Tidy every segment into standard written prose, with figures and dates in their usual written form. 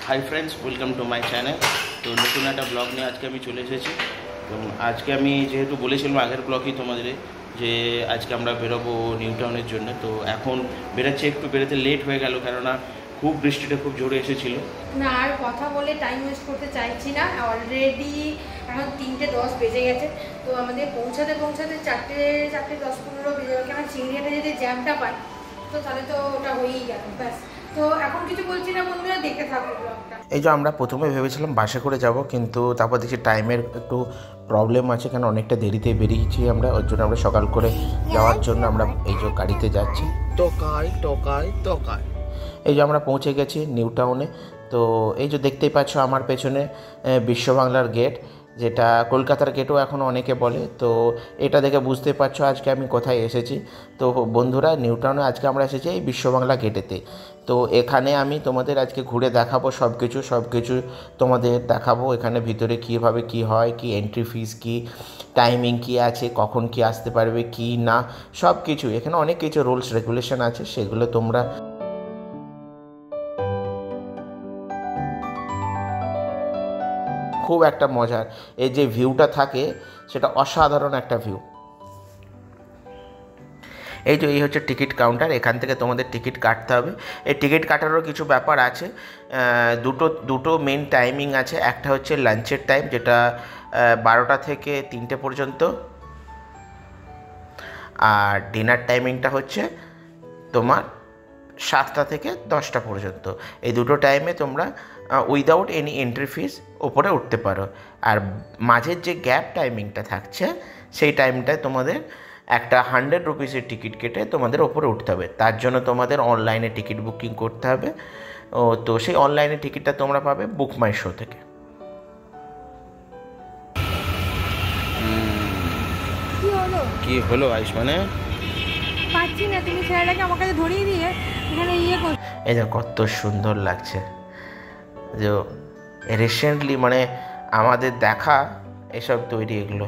Hi friends, welcome to my channel. তো নতুন একটা ব্লগ নিয়ে আজকে আমি চলে এসেছি। তো আজকে আমি যেহেতু বলেছিলাম আগের ব্লগই তোমাদের যে আজকে আমরা বেরোবো নিউ টাউনের জন্য। তো এখন বেরোচ্ছে, একটু বেরোতে লেট হয়ে গেল, কেননা খুব বৃষ্টিটা খুব জোরে এসেছিলো না। আর কথা বলে টাইম ওয়েস্ট করতে চাইছি না। অলরেডি এখন 3:10 বেজে গেছে। তো আমাদের পৌঁছাতে 4:10-4:15 বেজে গেল। কেন চিংড়িয়াটা যদি জ্যামটা পাই তো তাহলে তো ওটা হয়েই গেল, ব্যাস। তো এখন কিছু বলছি না বন্ধুরা, দেখে থাকবো ব্লগটা। এই যে আমরা প্রথমে ভেবেছিলাম বাসে করে যাব, কিন্তু তারপর দেখছি টাইমের একটু প্রবলেম আছে, কারণ অনেকটা দেরিতে বেরিয়েছি আমরা। ওর জন্য আমরা সকাল করে যাওয়ার জন্য আমরা এই যে গাড়িতে যাচ্ছি। টোকাই টোকাই টোকাই। এই যে আমরা পৌঁছে গেছি নিউ টাউনে। তো এই যে দেখতেই পাচ্ছ আমার পেছনে বিশ্ব বাংলার গেট, যেটা কলকাতার গেটও এখন অনেকে বলে। তো এটা দেখে বুঝতে পারছো আজকে আমি কোথায় এসেছি। তো বন্ধুরা, নিউ টাউনে আজকে আমরা এসেছি এই বিশ্ব বাংলা গেটেতে। তো এখানে আমি তোমাদের আজকে ঘুরে দেখাবো সব কিছু তোমাদের দেখাবো। এখানে ভিতরে কীভাবে কি হয়, কি এন্ট্রি ফিস, কি টাইমিং কি আছে, কখন কি আসতে পারবে কি না, সব কিছু। এখানে অনেক কিছু রুলস রেগুলেশন আছে, সেগুলো তোমরা খুব একটা মজার। এই যে ভিউটা থাকে সেটা অসাধারণ একটা ভিউ। এই হচ্ছে টিকিট কাউন্টার, এখান থেকে তোমাদের টিকিট কাটতে হবে। এই টিকিট কাটারও কিছু ব্যাপার আছে। দুটো মেন টাইমিং আছে। একটা হচ্ছে লাঞ্চের টাইম, যেটা 12টা থেকে 3টে পর্যন্ত। আর ডিনার টাইমিংটা হচ্ছে তোমার 7টা থেকে 10টা পর্যন্ত। এই দুটো টাইমে তোমরা উইদাউট এনি এন্ট্রি ফিস ওপরে উঠতে পারো। আর মাঝের যে গ্যাপ টাইমিংটা থাকছে সেই টাইমটায় তোমাদের একটা 100 রুপিসের টিকিট কেটে তোমাদের ওপরে উঠতে হবে। তার জন্য তোমাদের অনলাইনে টিকিট বুকিং করতে হবে। তো সেই অনলাইনে টিকিটটা তোমরা পাবে বুক মাই শো থেকে। কি হলো আয়ুষ্মানে? পাচ্ছি না, তুমি ছেলেটাকে আমার কাছে ধরিয়ে দিয়ে এখানে এই যে কত সুন্দর লাগছে। যে রিসেন্টলি মানে আমাদের দেখা এসব তৈরি এগুলো।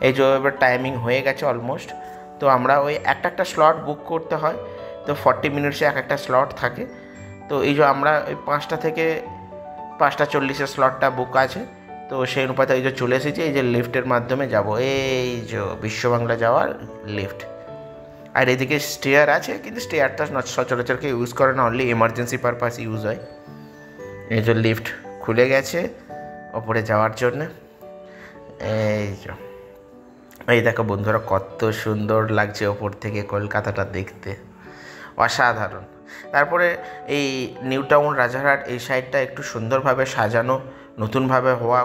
এই যে এবার টাইমিং হয়ে গেছে অলমোস্ট। তো আমরা ওই একটা স্লট বুক করতে হয়। তো 40 মিনিটসে একটা স্লট থাকে। তো এই যে আমরা ওই 5টা থেকে 5:40 স্লটটা বুক আছে। তো সেই অনুপাতে এই যে চলে এসেছি। এই যে লিফটের মাধ্যমে যাব, এই যে বিশ্ব বাংলা যাওয়ার লিফট। আর এদিকে স্টেয়ার আছে, কিন্তু স্টেয়ারটা সচরাচর কেউ ইউজ করে না, অনলি এমার্জেন্সি পারপাস ইউজ হয়। এই যে লিফট খুলে গেছে ওপরে যাওয়ার জন্যে। এই দেখো বন্ধুরা, কত সুন্দর লাগছে ওপর থেকে কলকাতাটা দেখতে, অসাধারণ। তারপরে এই নিউ টাউন রাজারহাট এই সাইডটা একটু সুন্দরভাবে সাজানো, নতুনভাবে হওয়া,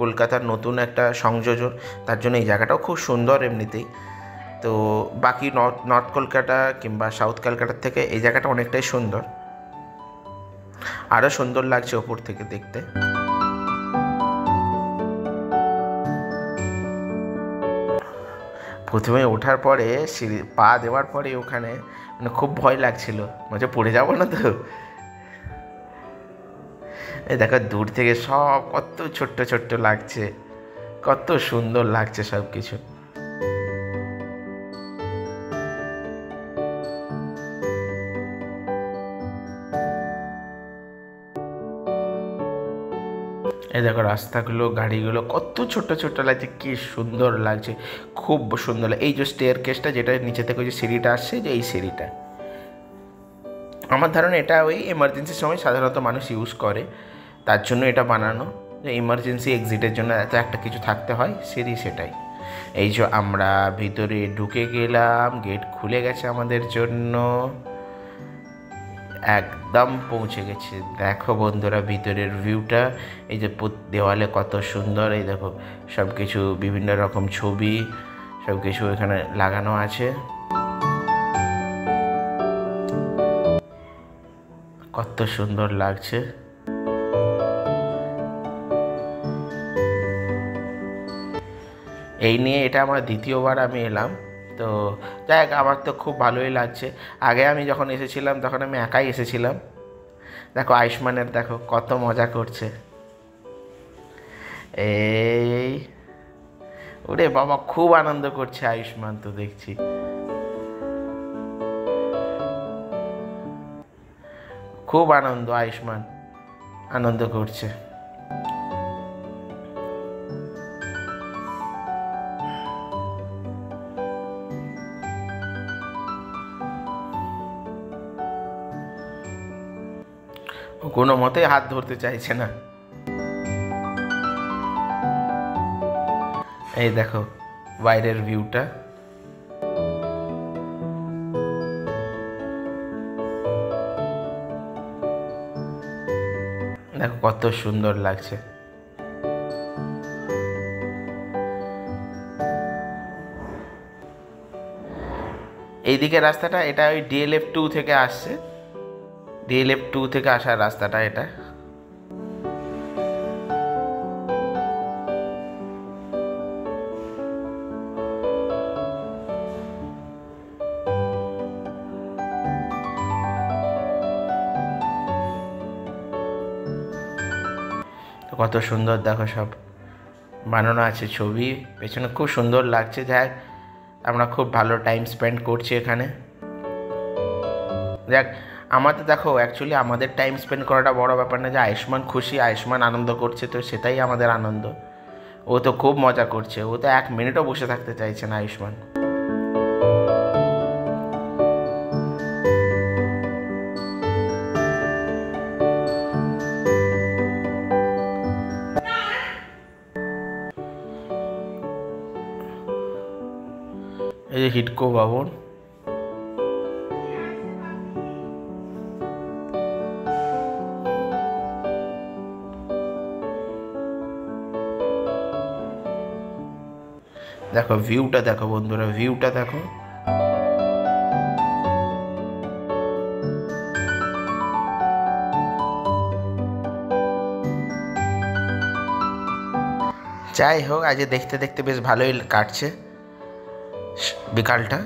কলকাতার নতুন একটা সংযোজন। তার জন্য এই জায়গাটাও খুব সুন্দর এমনিতেই। তো বাকি নর্থ কলকাতা কিংবা সাউথ কলকাতার থেকে এই জায়গাটা অনেকটাই সুন্দর, আরও সুন্দর লাগছে ওপর থেকে দেখতে। প্রথমে ওঠার পরে সিঁড়ি পা দেওয়ার পরে ওখানে মানে খুব ভয় লাগছিল, মানে পড়ে যাবো না তো। এই দেখো দূর থেকে সব কত ছোট্ট ছোট্ট লাগছে, কত সুন্দর লাগছে সব কিছু। এই দেখো রাস্তাগুলো, গাড়িগুলো কত ছোট্ট ছোট্ট লাগছে, কি সুন্দর লাগছে, খুব সুন্দর। এই যে স্টেয়ার কেসটা, যেটা নিচে থেকে যে সিঁড়িটা আসছে, যে এই সিঁড়িটা, আমার ধারণা এটা ওই এমার্জেন্সির সময় সাধারণত মানুষ ইউজ করে, তার জন্য এটা বানানো, যে ইমার্জেন্সি এক্সিটের জন্য এত একটা কিছু থাকতে হয় সিঁড়ি, সেটাই। এই যে আমরা ভিতরে ঢুকে গেলাম, গেট খুলে গেছে আমাদের জন্য, একদম পৌঁছে গেছে। দেখো বন্ধুরা ভিতরের ভিউটা, এই যে দেওয়ালে কত সুন্দর, এই দেখো সব কিছু বিভিন্ন রকম ছবি সব কিছু এখানে লাগানো আছে, কত সুন্দর লাগছে। এই নিয়ে এটা আমার দ্বিতীয়বার আমি এলাম। তো যাই হোক, আমার তো খুব ভালোই লাগছে। আগে আমি যখন এসেছিলাম তখন আমি একাই এসেছিলাম। দেখো আয়ুষ্মানের, দেখো কত মজা করছে। এই ওরে বাবা, খুব আনন্দ করছে আয়ুষ্মান, তো দেখছি খুব আনন্দ, আয়ুষ্মান আনন্দ করছে। কোনো মতেই হাত ধরতে চাইছে না। এই দেখো বাইরের ভিউটা, দেখো কত সুন্দর লাগছে। এইদিকে রাস্তাটা, এটা ওই DLF 2 থেকে আসছে, DLF 2 থেকে আসার রাস্তাটা এটা। কত সুন্দর দেখো সব বানানো আছে ছবি, পেছনে খুব সুন্দর লাগছে। যাক আমরা খুব ভালো টাইম স্পেন্ড করছি এখানে। যাক আমাদের দেখো অ্যাকচুয়ালি আমাদের টাইম স্পেন্ড করাটা বড় ব্যাপার না, যে আয়ুষ্মান খুশি, আয়ুষ্মান আনন্দ করছে, তো সেটাই আমাদের আনন্দ। ও তো খুব মজা করছে, ও তো 1 মিনিটও বসে থাকতে চাইছে না আয়ুষ্মান। এই যে হিডকো ভবন, দেখো ভিউটা দেখো বন্ধুরা, ভিউটা দেখো। যাই হোক আজ দেখতে দেখতে বেশ ভালোই কাটছে বিকালটা।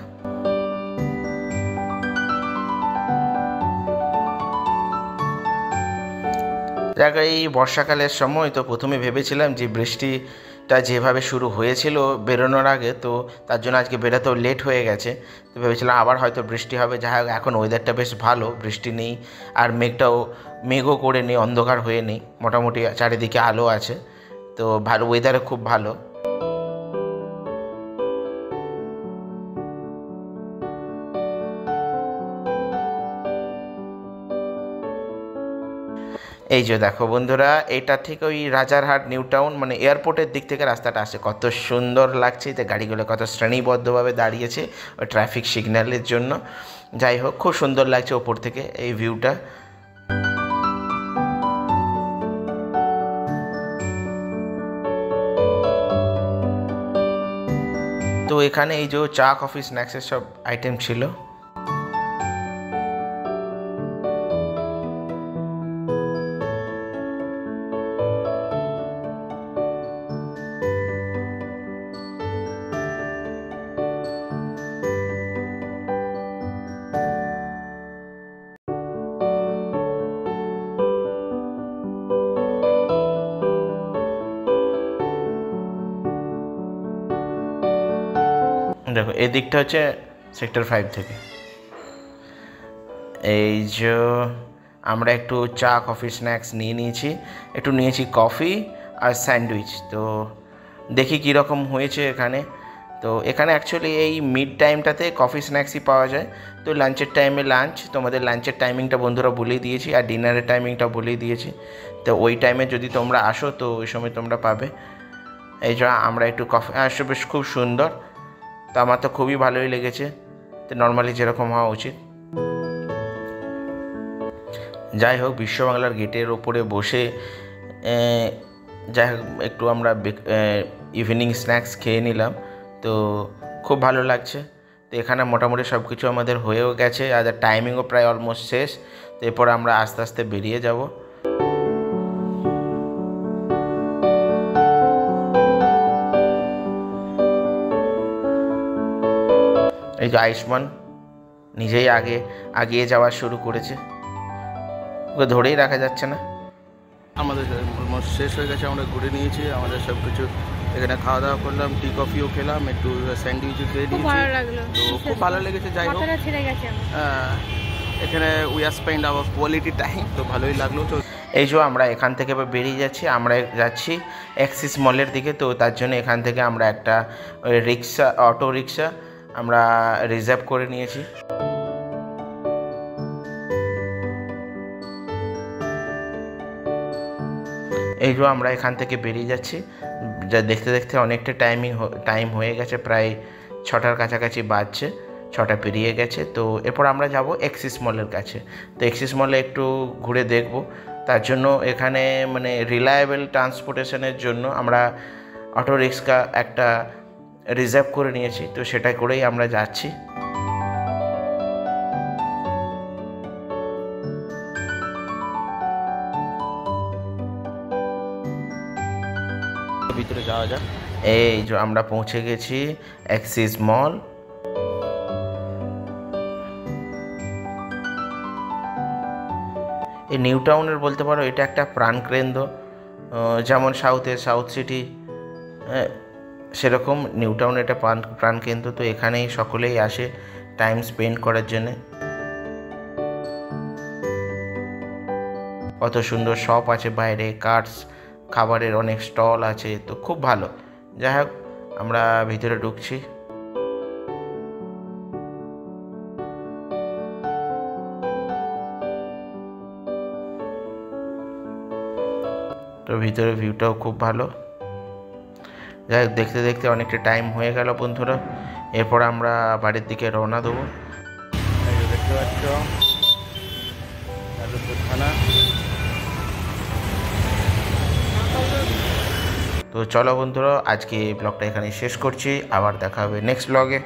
দেখো এই বর্ষাকালের সময় তো প্রথমে ভেবেছিলাম যে বৃষ্টিটা যেভাবে শুরু হয়েছিল বেরোনোর আগে, তো তার জন্য আজকে বেরোতেও লেট হয়ে গেছে। তো ভেবেছিলাম আবার হয়তো বৃষ্টি হবে। যাই হোক এখন ওয়েদারটা বেশ ভালো, বৃষ্টি নেই, আর মেঘও করে নেই, অন্ধকার হয়ে নেই, মোটামুটি চারিদিকে আলো আছে, তো ভালো ওয়েদারে খুব ভালো। এই যে দেখো বন্ধুরা, এটা ঠিক ওই রাজারহাট নিউ টাউন মানে এয়ারপোর্টের দিক থেকে রাস্তাটা আসে, কত সুন্দর লাগছে। তো গাড়িগুলো কত শ্রেণীবদ্ধভাবে দাঁড়িয়েছে ওই ট্রাফিক সিগন্যালের জন্য। যাই হোক খুব সুন্দর লাগছে ওপর থেকে এই ভিউটা। তো এখানে এই যে চা কফি স্ন্যাক্সের সব আইটেম ছিল। দেখো এই দিকটা হচ্ছে সেক্টর 5 থেকে। এই যে আমরা একটু চা কফি স্ন্যাক্স নিয়ে নিয়েছি, একটু নিয়েছি কফি আর স্যান্ডউইচ। তো দেখি কীরকম হয়েছে এখানে। তো এখানে অ্যাকচুয়ালি এই মিড টাইমটাতে কফি স্ন্যাক্সই পাওয়া যায়। তো লাঞ্চের টাইমে লাঞ্চ, তোমাদের লাঞ্চের টাইমিংটা বন্ধুরা বলেই দিয়েছি, আর ডিনারের টাইমিংটা বলেই দিয়েছি। তো ওই টাইমে যদি তোমরা আসো তো ওই সময় তোমরা পাবে। এই যে আমরা একটু কফি বেশ খুব সুন্দর, তো আমার তো খুবই ভালোই লেগেছে। তো নর্মালি যেরকম হওয়া উচিত। যাই হোক বিশ্ব বাংলার গেটের ওপরে বসে যাই হোক একটু আমরা ইভিনিং স্ন্যাক্স খেয়ে নিলাম, তো খুব ভালো লাগছে। তো এখানে মোটামুটি সব কিছু আমাদের হয়েও গেছে, আর টাইমিংও প্রায় অলমোস্ট শেষ। তো এরপর আমরা আস্তে আস্তে বেরিয়ে যাব। এই যে আয়ুষ্মান নিজেই আগিয়ে যাওয়া শুরু করেছে, ওকে ধরেই রাখা যাচ্ছে না। আমাদের অলমোস্ট শেষ হয়ে গেছে, আমরা ঘুরে নিয়েছি আমাদের সব কিছু। এখানে খাওয়া দাওয়া করলাম, টি কফিও খেলাম, একটু স্যান্ডউইচও খেয়ে নিয়েছি, তো খুব ভালো লেগেছে। যাই হোক এখানে we are spend our quality time, তো ভালোই লাগলো। তো এই যে আমরা এখান থেকে বেরিয়ে যাচ্ছি, আমরা যাচ্ছি অ্যাক্সিস মলের দিকে। তো তার জন্য এখান থেকে আমরা একটা অটো রিক্সা আমরা রিজার্ভ করে নিয়েছি। এই যে আমরা এখান থেকে বেরিয়ে যাচ্ছি, যা দেখতে দেখতে অনেকটা টাইম হয়ে গেছে, প্রায় 6টার কাছাকাছি বাজছে, 6টা পেরিয়ে গেছে। তো এরপর আমরা যাব অ্যাক্সিস মলের কাছে। তো অ্যাক্সিস মলে একটু ঘুরে দেখব, তার জন্য এখানে মানে রিলায়েবল ট্রান্সপোর্টেশনের জন্য আমরা অটো রিক্সা একটা রিজার্ভ করে নিয়েছি। তো সেটা করেই আমরা যাচ্ছি। ভিতরে যাওয়া যাক। এই যে আমরা পৌঁছে গেছি অ্যাক্সিস মল। এই নিউ টাউনের বলতে পারো এটা একটা প্রাণকেন্দ্র, যেমন সাউথ সিটি সেরকম নিউ টাউন এটা প্রাণকেন্দ্র। তো এখানেই সকলেই আসে টাইম স্পেন্ড করার জন্যে। কত সুন্দর শপ আছে বাইরে, খাবারের অনেক স্টল আছে, তো খুব ভালো। যাই হোক আমরা ভিতরে ঢুকছি। তো ভিতরে ভিউটাও খুব ভালো। যাই হোক দেখতে দেখতে অনেকটা টাইম হয়ে গেল বন্ধুরা, এরপর আমরা বাড়ির দিকে রওনা দেবো। দেখতে পাচ্ছ যাদবপুর থানা। তো চলো বন্ধুরা, আজকে ব্লগটা এখানে শেষ করছি, আবার দেখা হবে নেক্সট ব্লগে।